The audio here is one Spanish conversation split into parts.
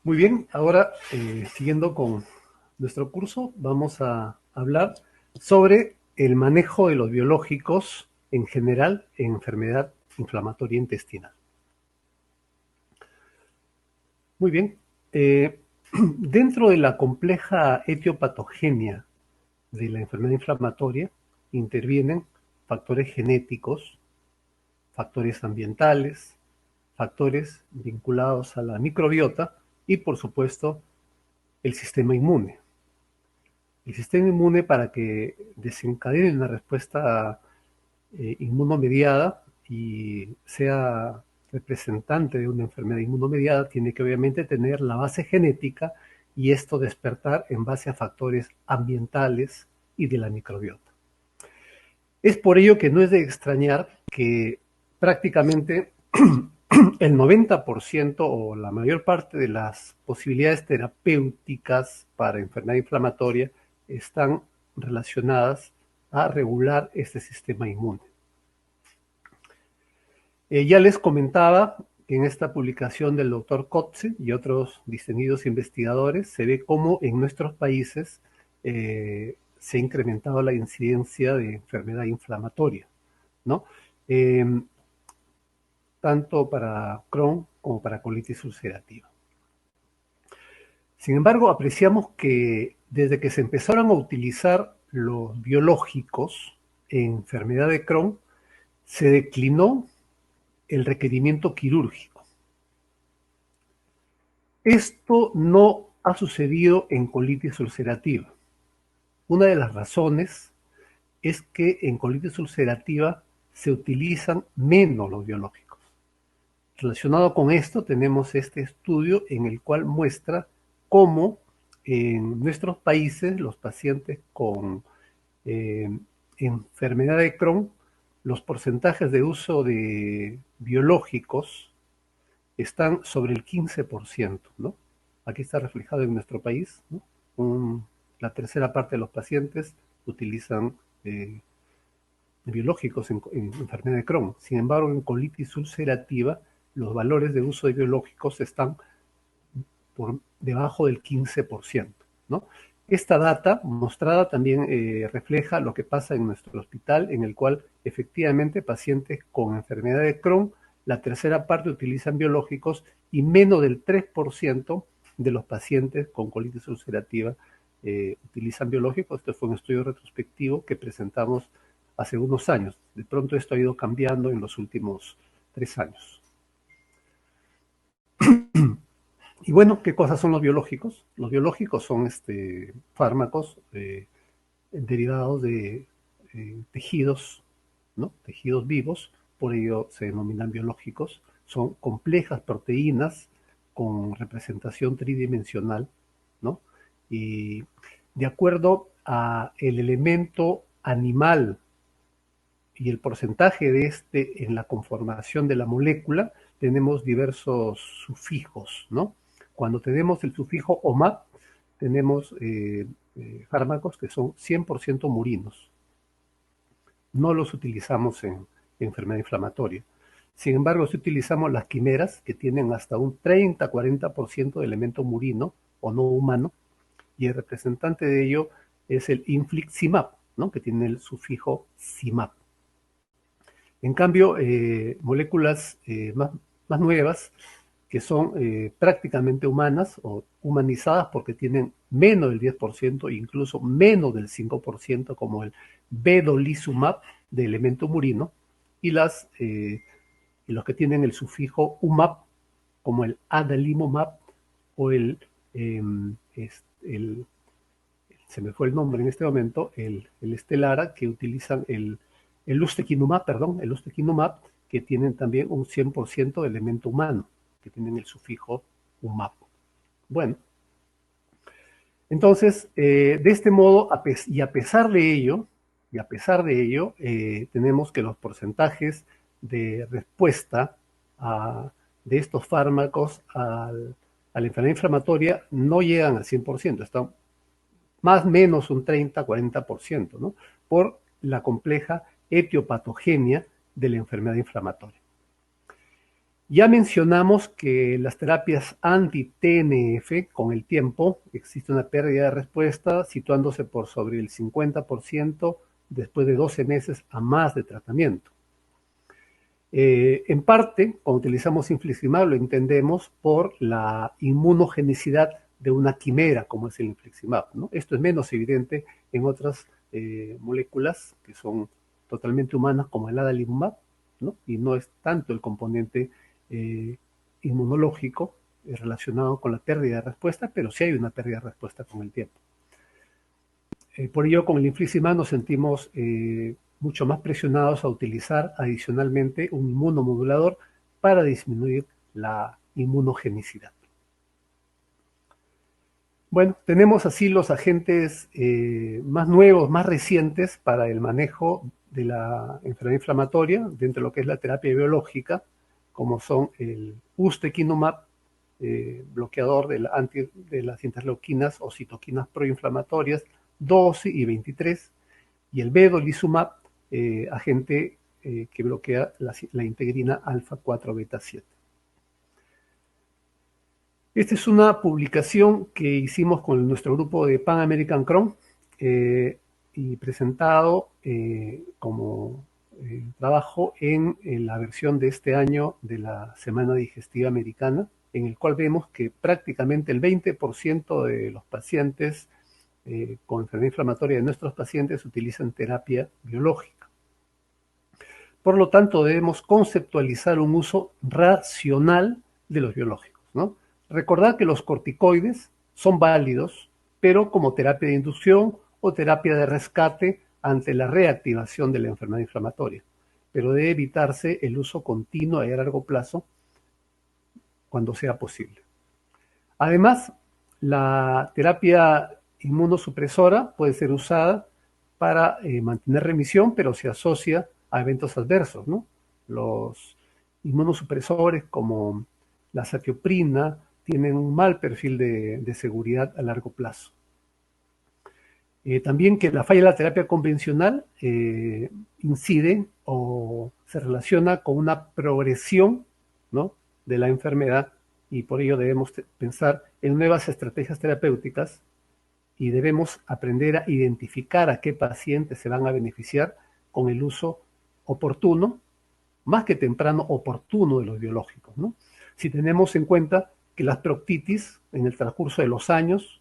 Muy bien, ahora siguiendo con nuestro curso, vamos a hablar sobre el manejo de los biológicos en general en enfermedad inflamatoria intestinal. Muy bien, dentro de la compleja etiopatogenia de la enfermedad inflamatoria intervienen factores genéticos, factores ambientales, factores vinculados a la microbiota y, por supuesto, el sistema inmune. El sistema inmune, para que desencadene una respuesta inmunomediada y sea representante de una enfermedad inmunomediada, tiene que obviamente tener la base genética y esto despertar en base a factores ambientales y de la microbiota. Es por ello que no es de extrañar que prácticamente el 90% o la mayor parte de las posibilidades terapéuticas para enfermedad inflamatoria están relacionadas a regular este sistema inmune. Ya les comentaba que en esta publicación del doctor Kotze y otros distinguidos investigadores se ve cómo en nuestros países se ha incrementado la incidencia de enfermedad inflamatoria, ¿no? Tanto para Crohn como para colitis ulcerativa. Sin embargo, apreciamos que desde que se empezaron a utilizar los biológicos en enfermedad de Crohn, se declinó el requerimiento quirúrgico. Esto no ha sucedido en colitis ulcerativa. Una de las razones es que en colitis ulcerativa se utilizan menos los biológicos. Relacionado con esto, tenemos este estudio en el cual muestra cómo en nuestros países los pacientes con enfermedad de Crohn, los porcentajes de uso de biológicos están sobre el 15%, ¿no? Aquí está reflejado en nuestro país, ¿no? La tercera parte de los pacientes utilizan biológicos en enfermedad de Crohn. Sin embargo, en colitis ulcerativa, los valores de uso de biológicos están por debajo del 15%, ¿no? Esta data mostrada también refleja lo que pasa en nuestro hospital, en el cual efectivamente pacientes con enfermedad de Crohn, la tercera parte utilizan biológicos y menos del 3% de los pacientes con colitis ulcerativa utilizan biológicos. Este fue un estudio retrospectivo que presentamos hace unos años. De pronto esto ha ido cambiando en los últimos 3 años. Y bueno, ¿qué cosas son los biológicos? Los biológicos son fármacos derivados de tejidos, ¿no? Tejidos vivos, por ello se denominan biológicos. Son complejas proteínas con representación tridimensional, ¿no? Y de acuerdo a el elemento animal y el porcentaje de en la conformación de la molécula, tenemos diversos sufijos, ¿no? Cuando tenemos el sufijo OMAP, tenemos fármacos que son 100% murinos. No los utilizamos en enfermedad inflamatoria. Sin embargo, si utilizamos las quimeras, que tienen hasta un 30-40% de elemento murino o no humano, y el representante de ello es el infliximab, ¿no? Que tiene el sufijo cimab. En cambio, moléculas más nuevas, que son prácticamente humanas o humanizadas porque tienen menos del 10%, incluso menos del 5%, como el vedolizumab de elemento murino, y los que tienen el sufijo umab, como el adalimumab o se me fue el nombre en este momento, el Estelara, que utilizan el ustekinumab, que tienen también un 100% de elemento humano, que tienen el sufijo umab. Bueno, entonces, de este modo, a pesar de ello, tenemos que los porcentajes de respuesta de estos fármacos a la enfermedad inflamatoria no llegan al 100%, están más o menos un 30-40%, ¿no? Por la compleja etiopatogenia de la enfermedad inflamatoria. Ya mencionamos que las terapias anti-TNF, con el tiempo, existe una pérdida de respuesta situándose por sobre el 50% después de 12 meses a más de tratamiento. En parte, cuando utilizamos infliximab, lo entendemos por la inmunogenicidad de una quimera, como es el infliximab, ¿no? Esto es menos evidente en otras moléculas que son totalmente humanas, como el adalimumab, ¿no? Y no es tanto el componente inmunológico relacionado con la pérdida de respuesta, pero sí hay una pérdida de respuesta con el tiempo. Por ello, con el infliximab nos sentimos mucho más presionados a utilizar adicionalmente un inmunomodulador para disminuir la inmunogenicidad. Bueno, tenemos así los agentes más nuevos, más recientes para el manejo de la enfermedad inflamatoria dentro de lo que es la terapia biológica, como son el ustekinumab, bloqueador de las interleuquinas o citoquinas proinflamatorias 12 y 23, y el vedolizumab, agente que bloquea la integrina alfa 4 beta 7. Esta es una publicación que hicimos con nuestro grupo de Pan American Crohn y presentado como trabajo en la versión de este año de la Semana Digestiva Americana, en el cual vemos que prácticamente el 20% de los pacientes con enfermedad inflamatoria de nuestros pacientes utilizan terapia biológica. Por lo tanto, debemos conceptualizar un uso racional de los biológicos, ¿no? Recordar que los corticoides son válidos, pero como terapia de inducción o terapia de rescate ante la reactivación de la enfermedad inflamatoria. Pero debe evitarse el uso continuo a largo plazo cuando sea posible. Además, la terapia inmunosupresora puede ser usada para mantener remisión, pero se asocia a eventos adversos, ¿no? Los inmunosupresores como la satioprina tienen un mal perfil de seguridad a largo plazo. También que la falla de la terapia convencional incide o se relaciona con una progresión, ¿no?, de la enfermedad, y por ello debemos pensar en nuevas estrategias terapéuticas y debemos aprender a identificar a qué pacientes se van a beneficiar con el uso oportuno, más que temprano, oportuno de los biológicos, ¿no? Si tenemos en cuenta que las proctitis en el transcurso de los años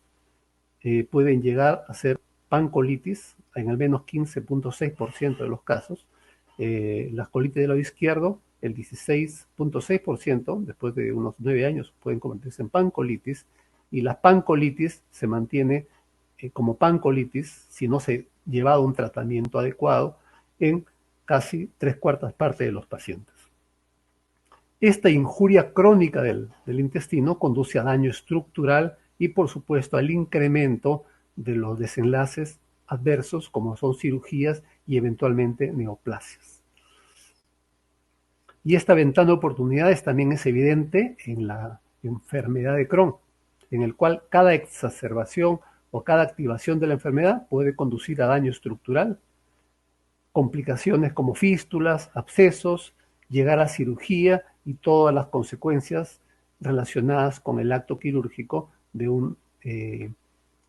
pueden llegar a ser pancolitis en al menos 15.6% de los casos, las colitis del lado izquierdo, el 16.6%, después de unos 9 años pueden convertirse en pancolitis, y la pancolitis se mantiene como pancolitis si no se ha llevado un tratamiento adecuado en casi 3/4 partes de los pacientes. Esta injuria crónica del intestino conduce a daño estructural y, por supuesto, al incremento de los desenlaces adversos, como son cirugías y eventualmente neoplasias. Y esta ventana de oportunidades también es evidente en la enfermedad de Crohn, en el cual cada exacerbación o cada activación de la enfermedad puede conducir a daño estructural, complicaciones como fístulas, abscesos, llegar a cirugía y todas las consecuencias relacionadas con el acto quirúrgico de un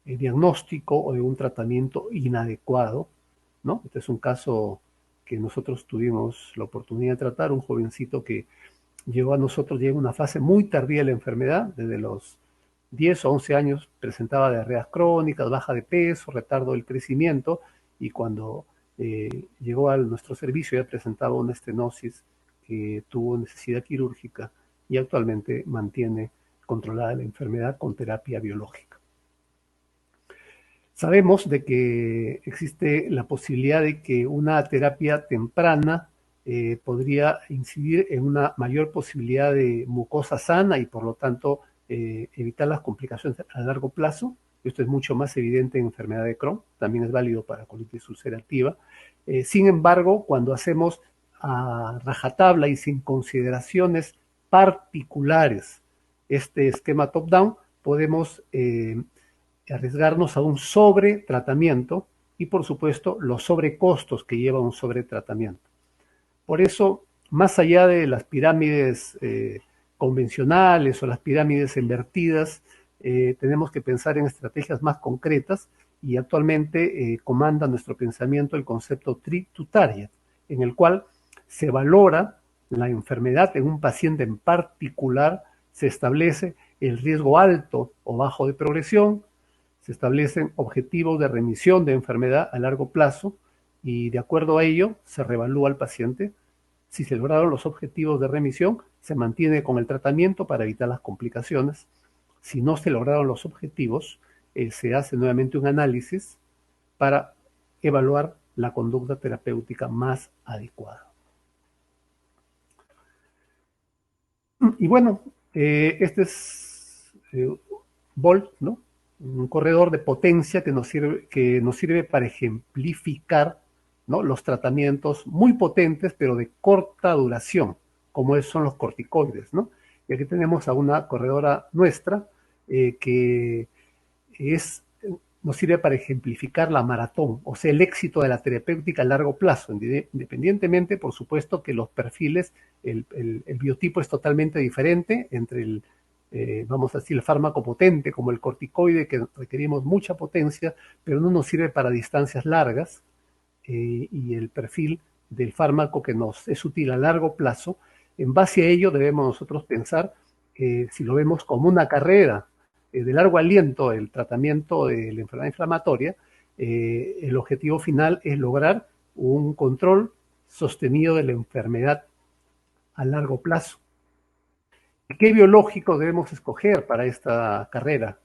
diagnóstico o de un tratamiento inadecuado, ¿no? Este es un caso que nosotros tuvimos la oportunidad de tratar, un jovencito que llegó a nosotros ya en una fase muy tardía de la enfermedad, desde los 10 o 11 años presentaba diarreas crónicas, baja de peso, retardo del crecimiento, y cuando llegó a nuestro servicio ya presentaba una estenosis que tuvo necesidad quirúrgica y actualmente mantiene controlada la enfermedad con terapia biológica. Sabemos de que existe la posibilidad de que una terapia temprana podría incidir en una mayor posibilidad de mucosa sana y por lo tanto evitar las complicaciones a largo plazo. Esto es mucho más evidente en enfermedad de Crohn, también es válido para colitis ulcerativa. Sin embargo, cuando hacemos a rajatabla y sin consideraciones particulares este esquema top-down, podemos arriesgarnos a un sobretratamiento y, por supuesto, los sobrecostos que lleva un sobretratamiento. Por eso más allá de las pirámides convencionales o las pirámides invertidas, tenemos que pensar en estrategias más concretas y actualmente comanda nuestro pensamiento el concepto Treat-to-Target, en el cual se valora la enfermedad en un paciente en particular, se establece el riesgo alto o bajo de progresión, se establecen objetivos de remisión de enfermedad a largo plazo y de acuerdo a ello se reevalúa al paciente. Si se lograron los objetivos de remisión, se mantiene con el tratamiento para evitar las complicaciones. Si no se lograron los objetivos, se hace nuevamente un análisis para evaluar la conducta terapéutica más adecuada. Y bueno, este es Volt, ¿no? Un corredor de potencia que nos sirve para ejemplificar, ¿no?, los tratamientos muy potentes, pero de corta duración, como son los corticoides, ¿no? Y aquí tenemos a una corredora nuestra que es, nos sirve para ejemplificar la maratón, o sea, el éxito de la terapéutica a largo plazo, independientemente, por supuesto, que los perfiles, el biotipo es totalmente diferente entre vamos a decir, el fármaco potente como el corticoide, que requerimos mucha potencia, pero no nos sirve para distancias largas, y el perfil del fármaco que nos es útil a largo plazo. En base a ello debemos nosotros pensar, si lo vemos como una carrera de largo aliento, el tratamiento de la enfermedad inflamatoria, el objetivo final es lograr un control sostenido de la enfermedad a largo plazo. ¿Qué biológico debemos escoger para esta carrera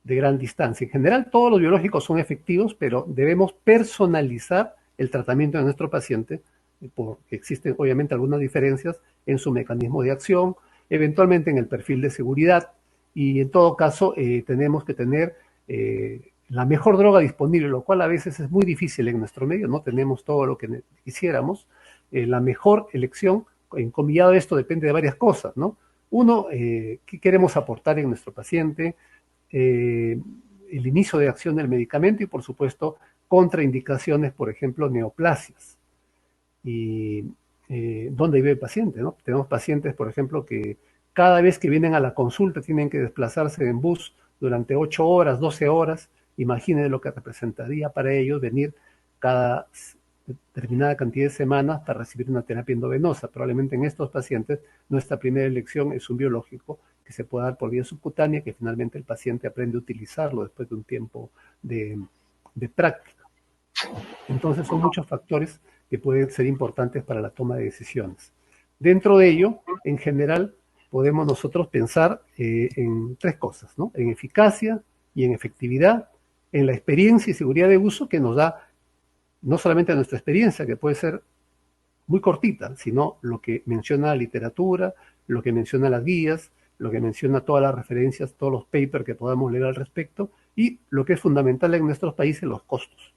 de gran distancia? En general, todos los biológicos son efectivos, pero debemos personalizar el tratamiento de nuestro paciente, porque existen obviamente algunas diferencias en su mecanismo de acción, eventualmente en el perfil de seguridad, y en todo caso tenemos que tener la mejor droga disponible, lo cual a veces es muy difícil en nuestro medio, no tenemos todo lo que quisiéramos. La mejor elección, encomillado esto, depende de varias cosas, ¿no? Uno, ¿qué queremos aportar en nuestro paciente? El inicio de acción del medicamento y, por supuesto, contraindicaciones, por ejemplo, neoplasias. Y dónde vive el paciente, ¿no? Tenemos pacientes, por ejemplo, que cada vez que vienen a la consulta tienen que desplazarse en bus durante 8 horas, 12 horas. Imaginen lo que representaría para ellos venir cada determinada cantidad de semanas para recibir una terapia endovenosa. Probablemente en estos pacientes nuestra primera elección es un biológico que se puede dar por vía subcutánea, que finalmente el paciente aprende a utilizarlo después de un tiempo de práctica. Entonces son muchos factores que pueden ser importantes para la toma de decisiones. Dentro de ello, en general, podemos nosotros pensar en 3 cosas, ¿no? En eficacia y en efectividad, en la experiencia y seguridad de uso que nos da no solamente nuestra experiencia, que puede ser muy cortita, sino lo que menciona la literatura, lo que menciona las guías, lo que menciona todas las referencias, todos los papers que podamos leer al respecto, y lo que es fundamental en nuestros países, los costos.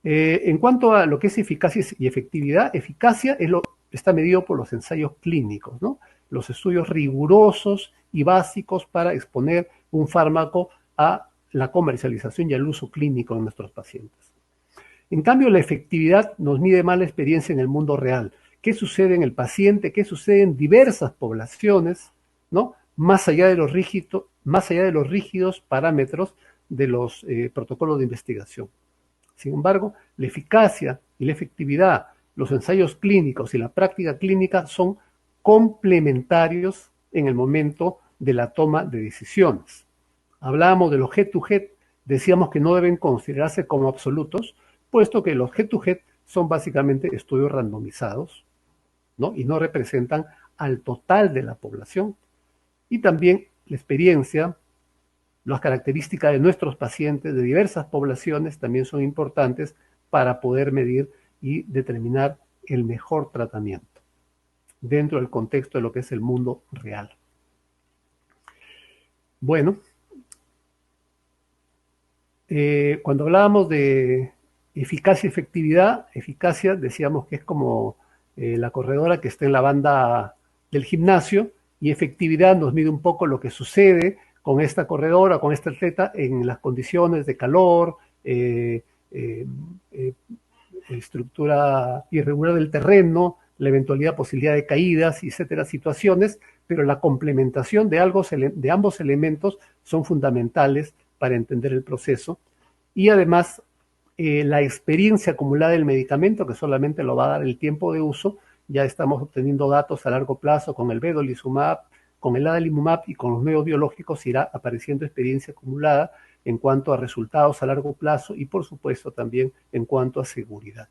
En cuanto a lo que es eficacia y efectividad, eficacia está medido por los ensayos clínicos, ¿no? Los estudios rigurosos y básicos para exponer un fármaco a la comercialización y al uso clínico de nuestros pacientes. En cambio, la efectividad nos mide más la experiencia en el mundo real. ¿Qué sucede en el paciente? ¿Qué sucede en diversas poblaciones, ¿no? Más allá de los rígidos parámetros de los protocolos de investigación. Sin embargo, la eficacia y la efectividad, los ensayos clínicos y la práctica clínica son complementarios en el momento de la toma de decisiones. Hablábamos de los head-to-head, decíamos que no deben considerarse como absolutos, puesto que los head-to-head son básicamente estudios randomizados, ¿no? Y no representan al total de la población. Y también la experiencia, las características de nuestros pacientes de diversas poblaciones también son importantes para poder medir y determinar el mejor tratamiento dentro del contexto de lo que es el mundo real. Bueno, cuando hablábamos de eficacia y efectividad, eficacia decíamos que es como la corredora que está en la banda del gimnasio, y efectividad nos mide un poco lo que sucede con esta corredora, con este atleta en las condiciones de calor, estructura irregular del terreno, la eventualidad, posibilidad de caídas, etcétera, situaciones, pero la complementación de ambos elementos son fundamentales para entender el proceso. Y además, la experiencia acumulada del medicamento, que solamente lo va a dar el tiempo de uso, ya estamos obteniendo datos a largo plazo con el vedolizumab, con el adalimumab y con los nuevos biológicos irá apareciendo experiencia acumulada en cuanto a resultados a largo plazo y por supuesto también en cuanto a seguridad.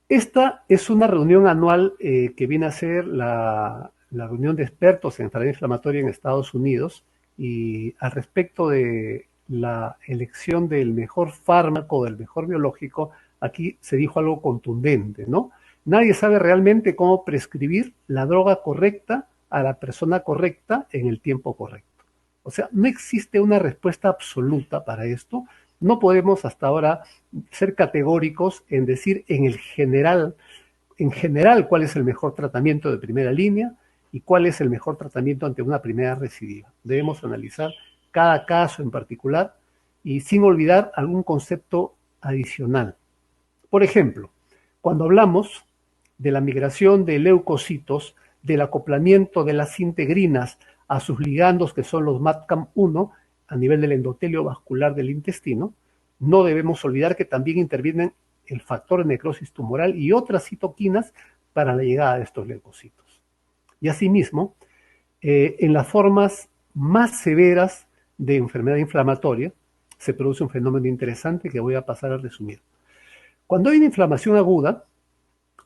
Esta es una reunión anual que viene a ser la reunión de expertos en enfermedad inflamatoria en Estados Unidos, y al respecto de la elección del mejor fármaco, del mejor biológico, aquí se dijo algo contundente, ¿no? Nadie sabe realmente cómo prescribir la droga correcta a la persona correcta en el tiempo correcto. O sea, no existe una respuesta absoluta para esto. No podemos hasta ahora ser categóricos en decir en general cuál es el mejor tratamiento de primera línea y cuál es el mejor tratamiento ante una primera recidiva. Debemos analizar cada caso en particular y sin olvidar algún concepto adicional. Por ejemplo, cuando hablamos de la migración de leucocitos, del acoplamiento de las integrinas a sus ligandos, que son los MAdCAM-1, a nivel del endotelio vascular del intestino, no debemos olvidar que también intervienen el factor de necrosis tumoral y otras citoquinas para la llegada de estos leucocitos. Y asimismo, en las formas más severas de enfermedad inflamatoria, se produce un fenómeno interesante que voy a pasar a resumir. Cuando hay una inflamación aguda,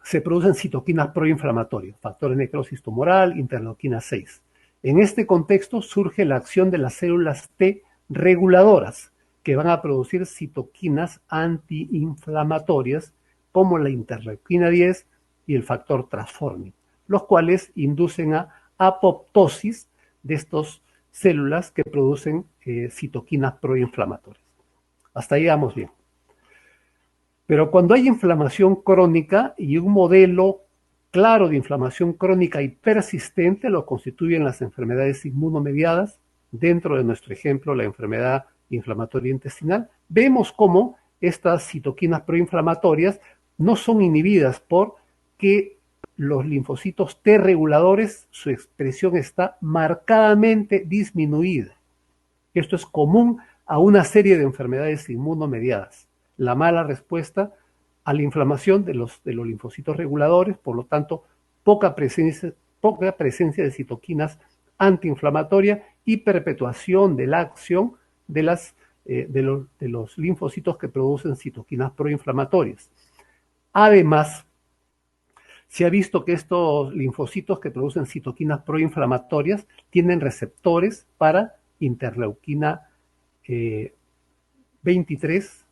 se producen citoquinas proinflamatorias, factores de necrosis tumoral, interleuquina 6. En este contexto surge la acción de las células T reguladoras, que van a producir citoquinas antiinflamatorias, como la interleuquina 10 y el factor transforming, los cuales inducen a apoptosis de estas células que producen citoquinas proinflamatorias. Hasta ahí vamos bien. Pero cuando hay inflamación crónica, y un modelo claro de inflamación crónica y persistente lo constituyen las enfermedades inmunomediadas, dentro de nuestro ejemplo la enfermedad inflamatoria intestinal, vemos cómo estas citoquinas proinflamatorias no son inhibidas porque los linfocitos T reguladores, su expresión está marcadamente disminuida. Esto es común a una serie de enfermedades inmunomediadas. La mala respuesta a la inflamación de los linfocitos reguladores, por lo tanto, poca presencia de citoquinas antiinflamatorias y perpetuación de la acción de los linfocitos que producen citoquinas proinflamatorias. Además, se ha visto que estos linfocitos que producen citoquinas proinflamatorias tienen receptores para interleuquina 23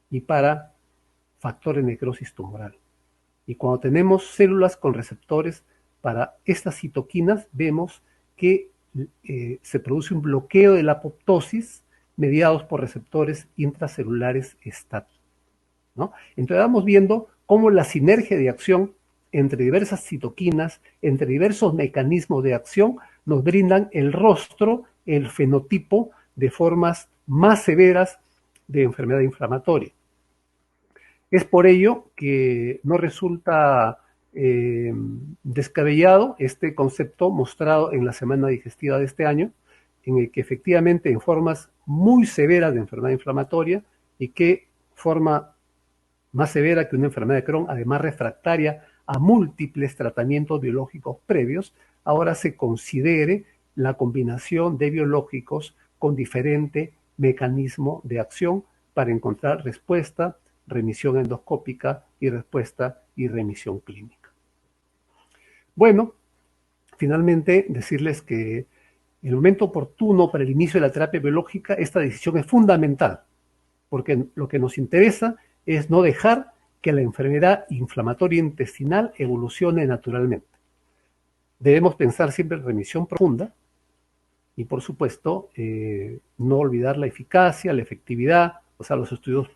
y para factor de necrosis tumoral. Y cuando tenemos células con receptores para estas citoquinas, vemos que se produce un bloqueo de la apoptosis mediados por receptores intracelulares STAT, ¿no? Entonces vamos viendo cómo la sinergia de acción entre diversas citoquinas, entre diversos mecanismos de acción, nos brindan el rostro, el fenotipo de formas más severas de enfermedad inflamatoria. Es por ello que no resulta descabellado este concepto mostrado en la semana digestiva de este año, en el que efectivamente en formas muy severas de enfermedad inflamatoria, y que forma más severa que una enfermedad de Crohn, además refractaria a múltiples tratamientos biológicos previos, ahora se considere la combinación de biológicos con diferente mecanismo de acción para encontrar respuesta, remisión endoscópica y respuesta y remisión clínica. Bueno, finalmente decirles que en el momento oportuno para el inicio de la terapia biológica, esta decisión es fundamental, porque lo que nos interesa es no dejar que la enfermedad inflamatoria intestinal evolucione naturalmente. Debemos pensar siempre en remisión profunda y, por supuesto, no olvidar la eficacia, la efectividad, o sea, los estudios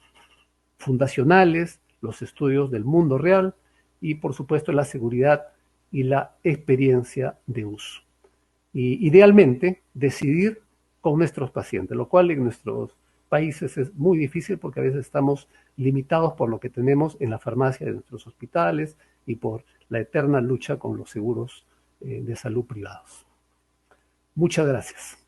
fundacionales, los estudios del mundo real y, por supuesto, la seguridad y la experiencia de uso. Y idealmente decidir con nuestros pacientes, lo cual en nuestros países es muy difícil porque a veces estamos limitados por lo que tenemos en la farmacia de nuestros hospitales, y por la eterna lucha con los seguros de salud privados. Muchas gracias.